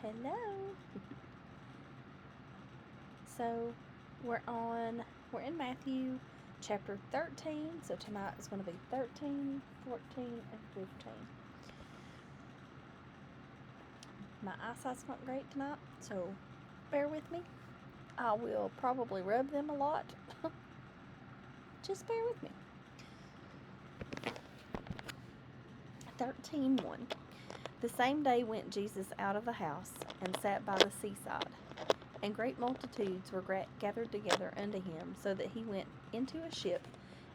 Hello. So we're in Matthew chapter 13. So tonight is going to be 13, 14, and 15. My eyesight's not great tonight, so bear with me. I will probably rub them a lot. Just bear with me. 13:1. The same day went Jesus out of the house and sat by the seaside, and great multitudes were gathered together unto him, so that he went into a ship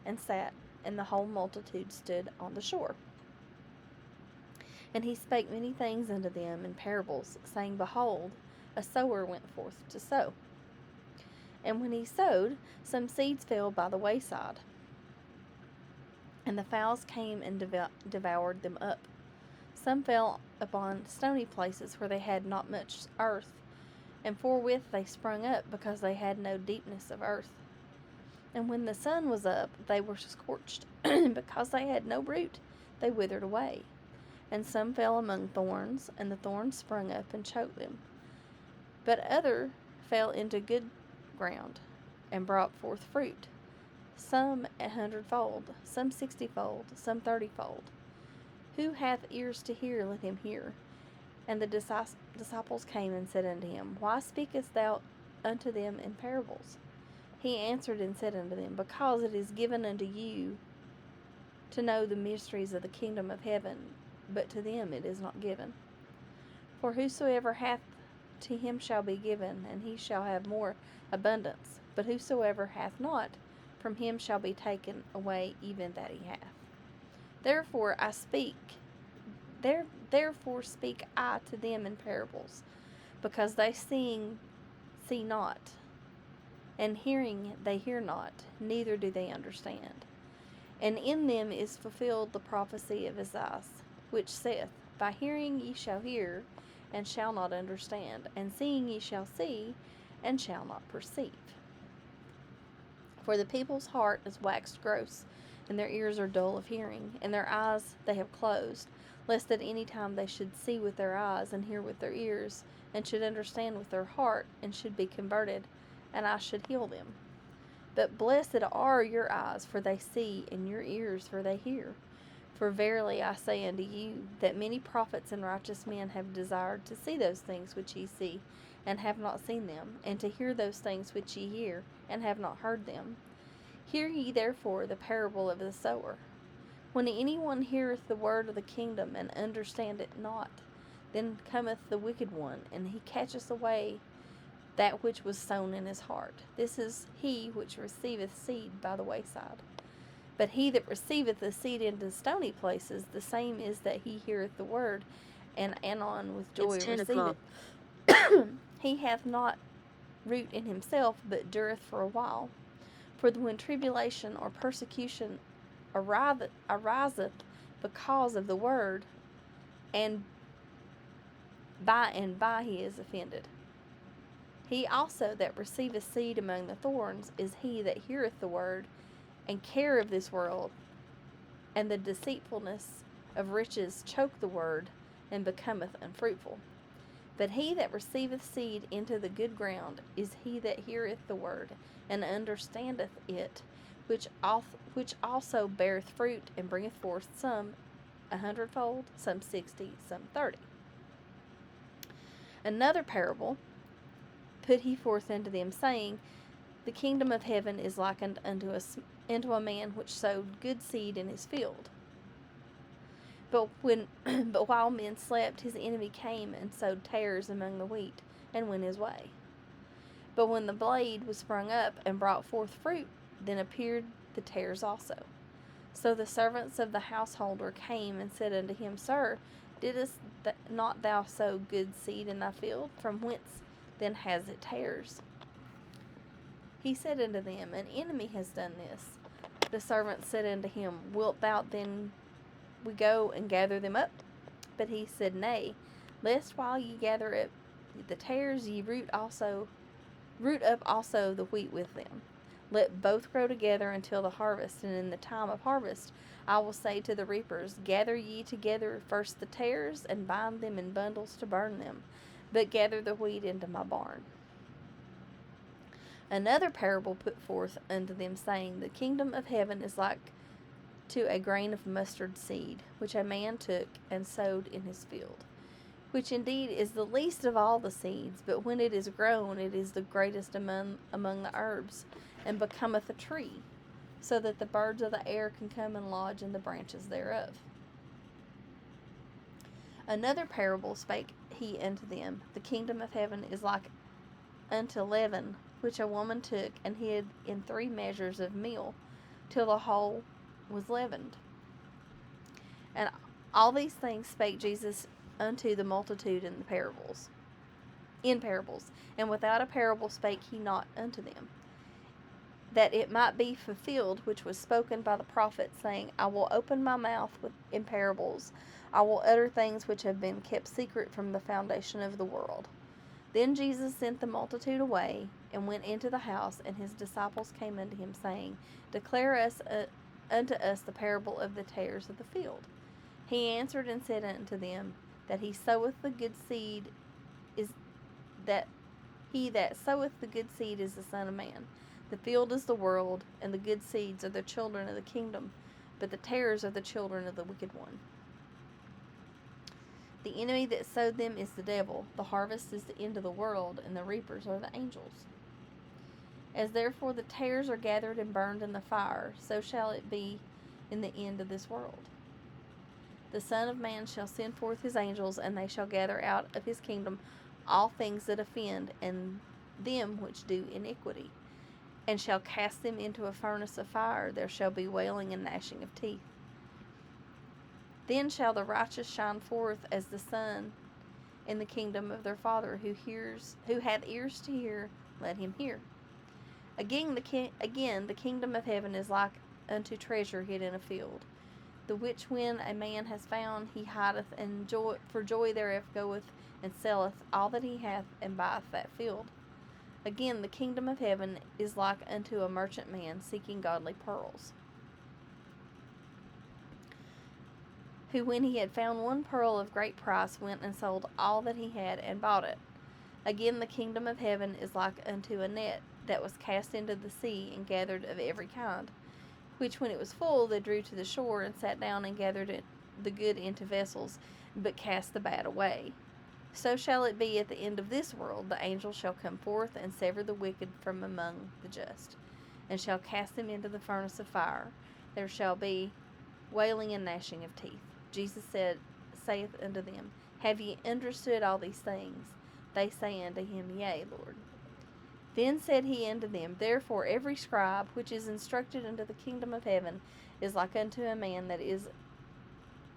and sat, and the whole multitude stood on the shore. And he spake many things unto them in parables, saying, Behold, a sower went forth to sow. And when he sowed, some seeds fell by the wayside, and the fowls came and devoured them up. Some fell upon stony places where they had not much earth, and forthwith they sprung up, because they had no deepness of earth. And when the sun was up, they were scorched, and because they had no root, they withered away. And some fell among thorns, and the thorns sprung up and choked them. But other fell into good ground, and brought forth fruit, some 100-fold, some 60-fold, some 30-fold. Who hath ears to hear, let him hear. And the disciples came and said unto him, Why speakest thou unto them in parables? He answered and said unto them, Because it is given unto you to know the mysteries of the kingdom of heaven, but to them it is not given. For whosoever hath, to him shall be given, and he shall have more abundance. But whosoever hath not, from him shall be taken away even that he hath. Therefore speak I to them in parables, because they see not, and hearing they hear not, neither do they understand. And in them is fulfilled the prophecy of Isaiah, which saith, By hearing ye shall hear, and shall not understand, and seeing ye shall see, and shall not perceive. For the people's heart is waxed gross, and their ears are dull of hearing, and their eyes they have closed, lest at any time they should see with their eyes, and hear with their ears, and should understand with their heart, and should be converted, and I should heal them. But blessed are your eyes, for they see, and your ears, for they hear. For verily I say unto you, that many prophets and righteous men have desired to see those things which ye see, and have not seen them, and to hear those things which ye hear, and have not heard them. Hear ye therefore the parable of the sower. When any one heareth the word of the kingdom, and understandeth it not, then cometh the wicked one, and he catcheth away that which was sown in his heart. This is he which receiveth seed by the wayside. But he that receiveth the seed into stony places, the same is that he heareth the word, and anon with joy receiveth. He hath not root in himself, but dureth for a while. For when tribulation or persecution ariseth because of the word, and by he is offended. He also that receiveth seed among the thorns is he that heareth the word, and care of this world, and the deceitfulness of riches choke the word, and becometh unfruitful. But he that receiveth seed into the good ground is he that heareth the word, and understandeth it, which also beareth fruit, and bringeth forth some 100-fold, some 60, some 30. Another parable put he forth unto them, saying, The kingdom of heaven is likened unto a man which sowed good seed in his field. But while men slept, his enemy came and sowed tares among the wheat, and went his way. But when the blade was sprung up and brought forth fruit, then appeared the tares also. So the servants of the householder came and said unto him, Sir, didst not thou sow good seed in thy field? From whence then has it tares? He said unto them, An enemy has done this. The servants said unto him, Wilt thou then we go and gather them up? But he said, Nay, lest while ye gather up the tares, ye root up also the wheat with them. Let both grow together until the harvest, and in the time of harvest I will say to the reapers, Gather ye together first the tares, and bind them in bundles to burn them, but gather the wheat into my barn. Another parable put forth unto them, saying, The kingdom of heaven is like to a grain of mustard seed, which a man took and sowed in his field, which indeed is the least of all the seeds, but when it is grown, it is the greatest among the herbs, and becometh a tree, so that the birds of the air can come and lodge in the branches thereof. Another parable spake he unto them, The kingdom of heaven is like unto leaven, which a woman took and hid in 3 measures of meal, till the whole was leavened. And all these things spake Jesus unto the multitude in parables, and without a parable spake he not unto them, that it might be fulfilled which was spoken by the prophet, saying, I will open my mouth in parables, I will utter things which have been kept secret from the foundation of the world. Then Jesus sent the multitude away, and went into the house, and his disciples came unto him, saying, Declare unto us the parable of the tares of the field. He answered and said unto them, That he soweth the good seed is that he that soweth the good seed is the Son of Man. The field is the world, and the good seeds are the children of the kingdom, but the tares are the children of the wicked one. The enemy that sowed them is the devil. The harvest is the end of the world, and the reapers are the angels. As therefore the tares are gathered and burned in the fire, so shall it be in the end of this world. The Son of Man shall send forth his angels, and they shall gather out of his kingdom all things that offend, and them which do iniquity, and shall cast them into a furnace of fire. There shall be wailing and gnashing of teeth. Then shall the righteous shine forth as the sun in the kingdom of their Father. Who hath ears to hear, let him hear. Again, the kingdom of heaven is like unto treasure hid in a field, the which when a man has found, he hideth, and for joy thereof goeth and selleth all that he hath, and buyeth that field. Again, the kingdom of heaven is like unto a merchant man seeking godly pearls, who when he had found one pearl of great price went and sold all that he had and bought it. Again, the kingdom of heaven is like unto a net that was cast into the sea and gathered of every kind, which when it was full they drew to the shore, and sat down and gathered the good into vessels, but cast the bad away. So shall it be at the end of this world. The angels shall come forth and sever the wicked from among the just, and shall cast them into the furnace of fire. There shall be wailing and gnashing of teeth. Jesus saith unto them, Have ye understood all these things? They say unto him, Yea, Lord. Then said he unto them, Therefore every scribe which is instructed unto the kingdom of heaven is like unto a man that is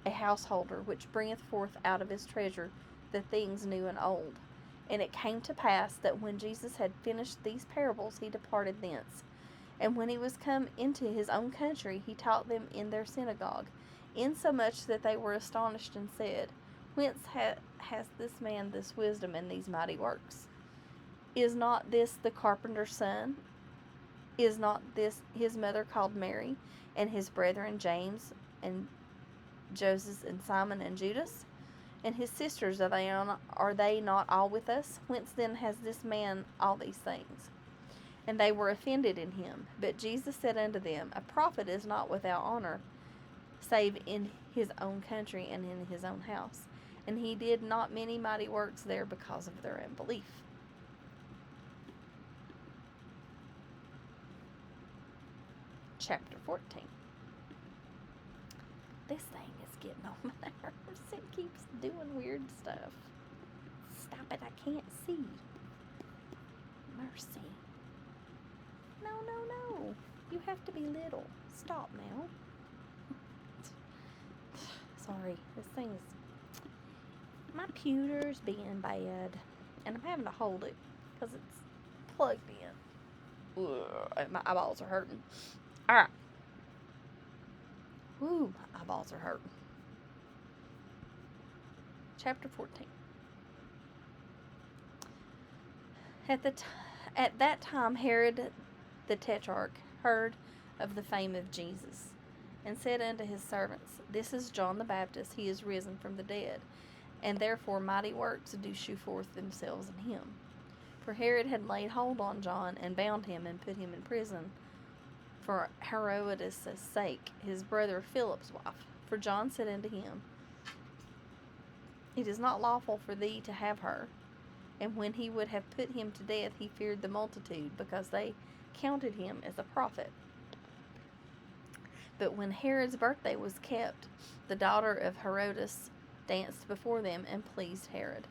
a householder, which bringeth forth out of his treasure the things new and old. And it came to pass that when Jesus had finished these parables, he departed thence. And when he was come into his own country, he taught them in their synagogue, insomuch that they were astonished, and said, Whence hath this man this wisdom and these mighty works? Is not this the carpenter's son? Is not this his mother called Mary, and his brethren James, and Joseph, and Simon, and Judas? And his sisters, are they not all with us? Whence then has this man all these things? And they were offended in him. But Jesus said unto them, A prophet is not without honor, save in his own country and in his own house. And he did not many mighty works there because of their unbelief. Chapter 14. This thing is getting on my nerves. It keeps doing weird stuff. Stop it, I can't see. Mercy. No. You have to be little. Stop now. Sorry, this thing's... My pewter's being bad. And I'm having to hold it because it's plugged in. Ugh, my eyeballs are hurting. Alright. Woo, my eyeballs are hurting. Chapter 14. At that time Herod the Tetrarch heard of the fame of Jesus, and said unto his servants, This is John the Baptist, he is risen from the dead, and therefore mighty works do shew forth themselves in him. For Herod had laid hold on John, and bound him, and put him in prison, for Herodias' sake, his brother Philip's wife. For John said unto him, It is not lawful for thee to have her. And when he would have put him to death, he feared the multitude, because they counted him as a prophet. But when Herod's birthday was kept, the daughter of Herodias danced before them, and pleased Herod.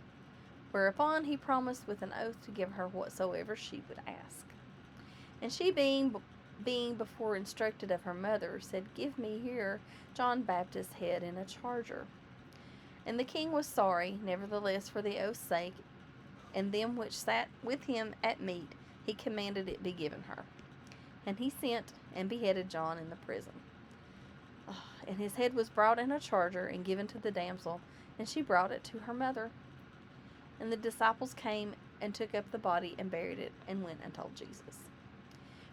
Whereupon he promised with an oath to give her whatsoever she would ask. And she, being before instructed of her mother, said, Give me here John Baptist's head in a charger. And the king was sorry, nevertheless, for the oath's sake, and them which sat with him at meat, he commanded it be given her. And he sent and beheaded John in the prison. And his head was brought in a charger, and given to the damsel, and she brought it to her mother. And the disciples came and took up the body, and buried it, and went and told Jesus.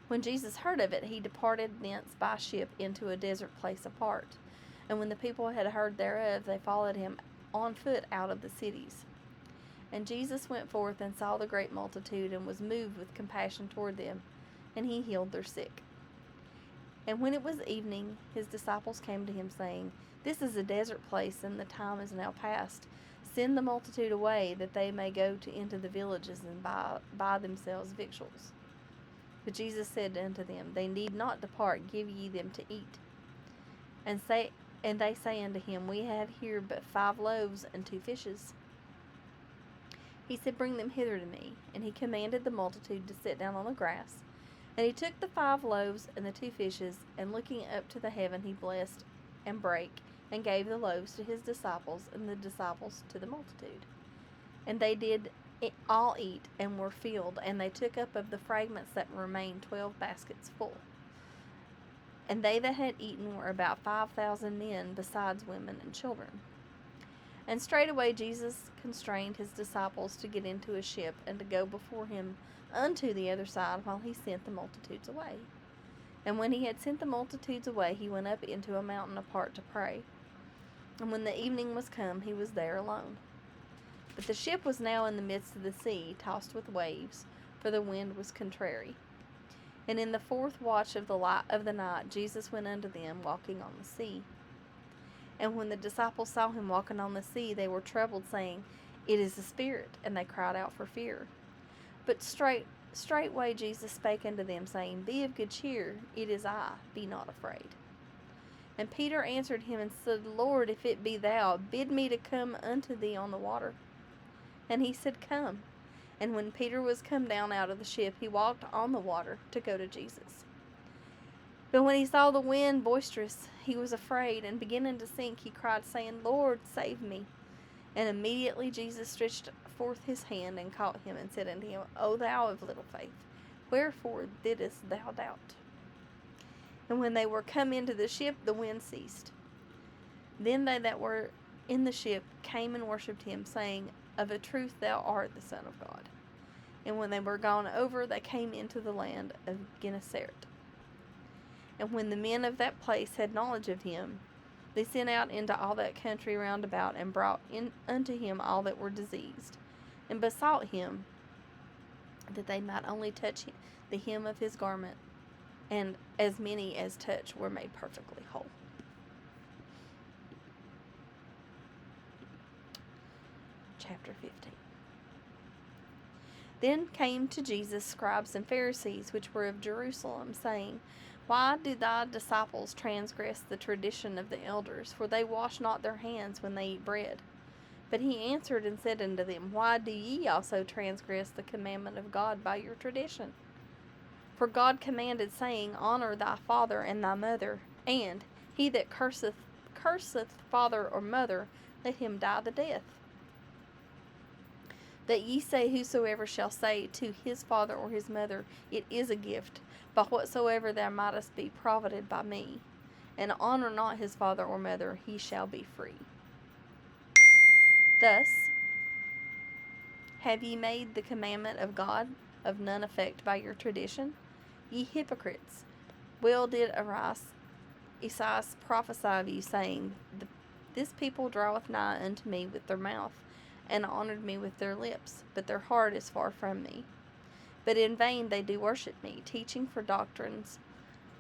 When Jesus heard of it, he departed thence by ship into a desert place apart. And when the people had heard thereof, they followed him on foot out of the cities. And Jesus went forth and saw the great multitude, and was moved with compassion toward them, and he healed their sick. And when it was evening, his disciples came to him, saying, This is a desert place, and the time is now past. Send the multitude away, that they may go into the villages, and buy themselves victuals. But Jesus said unto them, They need not depart, give ye them to eat. And they say unto him, We have here but 5 loaves and 2 fishes. He said, Bring them hither to me. And he commanded the multitude to sit down on the grass. And he took the 5 loaves and the 2 fishes, and looking up to the heaven, he blessed and brake, and gave the loaves to his disciples, and the disciples to the multitude. And they did all eat, and were filled, and they took up of the fragments that remained 12 baskets full. And they that had eaten were about 5,000 men, besides women and children. And straightway Jesus constrained his disciples to get into a ship, and to go before him unto the other side, while he sent the multitudes away. And when he had sent the multitudes away, he went up into a mountain apart to pray. And when the evening was come, he was there alone. But the ship was now in the midst of the sea, tossed with waves, for the wind was contrary. And in the 4th watch of the night, Jesus went unto them, walking on the sea. And when the disciples saw him walking on the sea, they were troubled, saying, It is a spirit, and they cried out for fear. But straightway Jesus spake unto them, saying, Be of good cheer, it is I, be not afraid. And Peter answered him and said, Lord, if it be thou, bid me to come unto thee on the water. And he said, Come. And when Peter was come down out of the ship, he walked on the water to go to Jesus. But when he saw the wind boisterous, he was afraid, and beginning to sink, he cried, saying, Lord, save me. And immediately Jesus stretched forth his hand, and caught him, and said unto him, O thou of little faith, wherefore didst thou doubt? And when they were come into the ship, the wind ceased. Then they that were in the ship came and worshipped him, saying, Of a truth thou art the Son of God. And when they were gone over, they came into the land of Gennesaret. And when the men of that place had knowledge of him, they sent out into all that country round about, and brought in unto him all that were diseased, and besought him that they might only touch the hem of his garment, and as many as touched were made perfectly whole. Chapter 15. Then came to Jesus scribes and Pharisees, which were of Jerusalem, saying, Why do thy disciples transgress the tradition of the elders? For they wash not their hands when they eat bread. But he answered and said unto them, Why do ye also transgress the commandment of God by your tradition? For God commanded, saying, Honor thy father and thy mother, and he that curseth father or mother, let him die the death. That ye say, Whosoever shall say to his father or his mother, It is a gift, by whatsoever thou mightest be profited by me, and honor not his father or mother, he shall be free. Thus have ye made the commandment of God of none effect by your tradition? Ye hypocrites, well did Esaias prophesy of you, saying, This people draweth nigh unto me with their mouth, and honoured me with their lips, but their heart is far from me. But in vain they do worship me, teaching for doctrines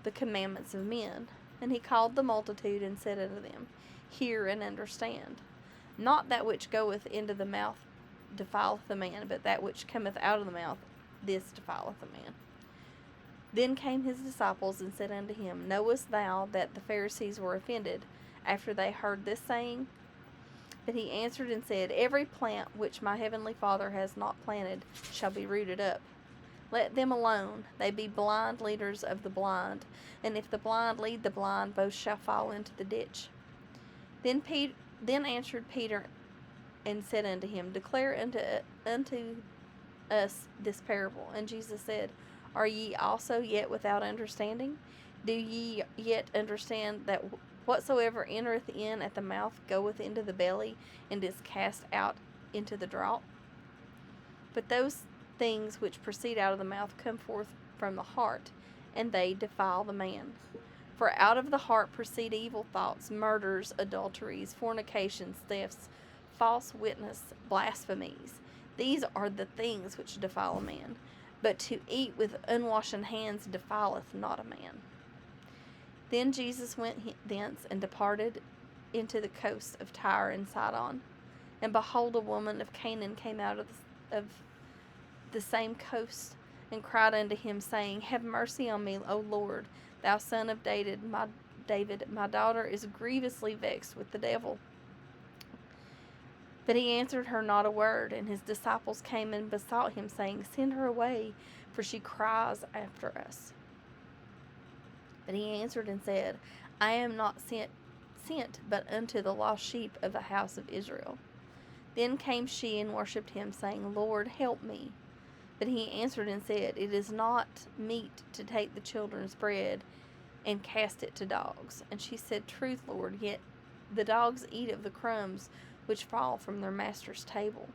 the commandments of men. And he called the multitude, and said unto them, Hear and understand. Not that which goeth into the mouth defileth a man, but that which cometh out of the mouth, this defileth a man. Then came his disciples, and said unto him, Knowest thou that the Pharisees were offended after they heard this saying? But he answered and said, Every plant which my heavenly Father has not planted shall be rooted up. Let them alone. They be blind leaders of the blind. And if the blind lead the blind, both shall fall into the ditch. Then answered Peter and said unto him, Declare unto us this parable. And Jesus said, Are ye also yet without understanding? Do ye yet understand that whatsoever entereth in at the mouth goeth into the belly, and is cast out into the draught? But those things which proceed out of the mouth come forth from the heart, and they defile the man. For out of the heart proceed evil thoughts, murders, adulteries, fornications, thefts, false witness, blasphemies. These are the things which defile a man. But to eat with unwashen hands defileth not a man. Then Jesus went thence, and departed into the coast of Tyre and Sidon. And behold, a woman of Canaan came out of the same coast, and cried unto him, saying, Have mercy on me, O Lord, thou son of David. My daughter is grievously vexed with the devil. But he answered her not a word. And his disciples came and besought him, saying, Send her away, for she cries after us. But he answered and said, I am not sent but unto the lost sheep of the house of Israel. Then came she and worshipped him, saying, Lord, help me. But he answered and said, It is not meet to take the children's bread and cast it to dogs. And she said, Truth, Lord, yet the dogs eat of the crumbs which fall from their master's table.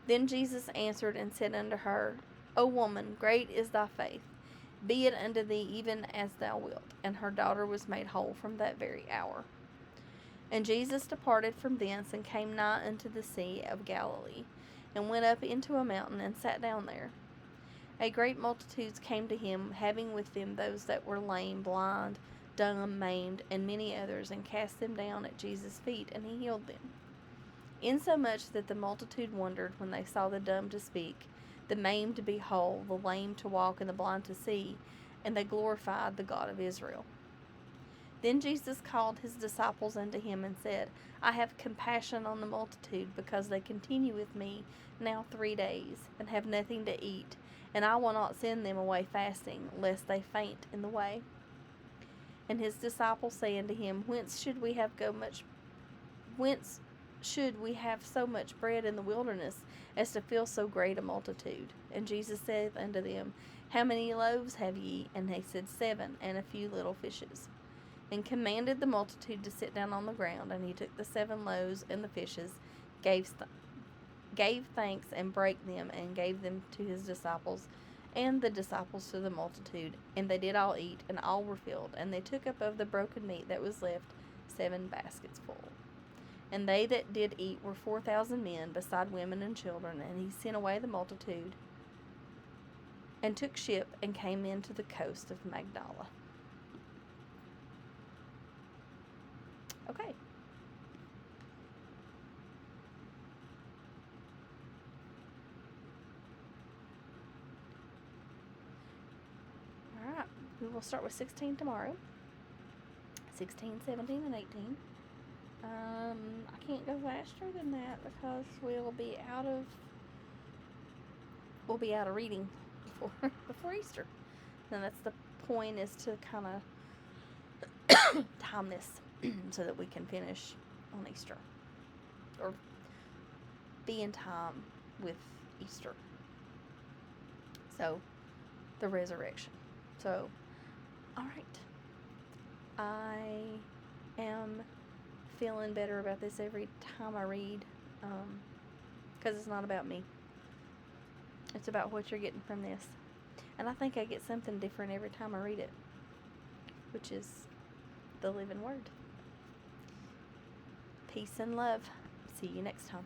Then Jesus answered and said unto her, O woman, great is thy faith. Be it unto thee even as thou wilt. And her daughter was made whole from that very hour. And Jesus departed from thence, and came nigh unto the sea of Galilee, and went up into a mountain, and sat down there. A great multitude came to him, having with them those that were lame, blind, dumb, maimed, and many others, and cast them down at Jesus' feet, and he healed them. Insomuch that the multitude wondered when they saw the dumb to speak, the maimed to be whole, the lame to walk, and the blind to see, and they glorified the God of Israel. Then Jesus called his disciples unto him, and said, I have compassion on the multitude, because they continue with me now 3 days, and have nothing to eat, and I will not send them away fasting, lest they faint in the way. And his disciples say unto him, Whence should we have so much bread in the wilderness, as to fill so great a multitude? And Jesus saith unto them, How many loaves have ye? And they said, 7, and a few little fishes. And commanded the multitude to sit down on the ground. And he took the 7 loaves and the fishes, gave thanks, and brake them, and gave them to his disciples, and the disciples to the multitude. And they did all eat, and all were filled. And they took up of the broken meat that was left 7 baskets full. And they that did eat were 4,000 men, beside women and children. And he sent away the multitude, and took ship, and came into the coast of Magdala. Okay. Alright, we will start with 16 tomorrow. 16, 17, and 18. I can't go faster than that because we'll be out of reading before Easter. And that's the point, is to kind of time this so that we can finish on Easter, or be in time with Easter. So, the resurrection. So, alright. I am feeling better about this every time I read, because it's not about me. It's about what you're getting from this. And I think I get something different every time I read it, which is the living word. Peace and love. See you next time.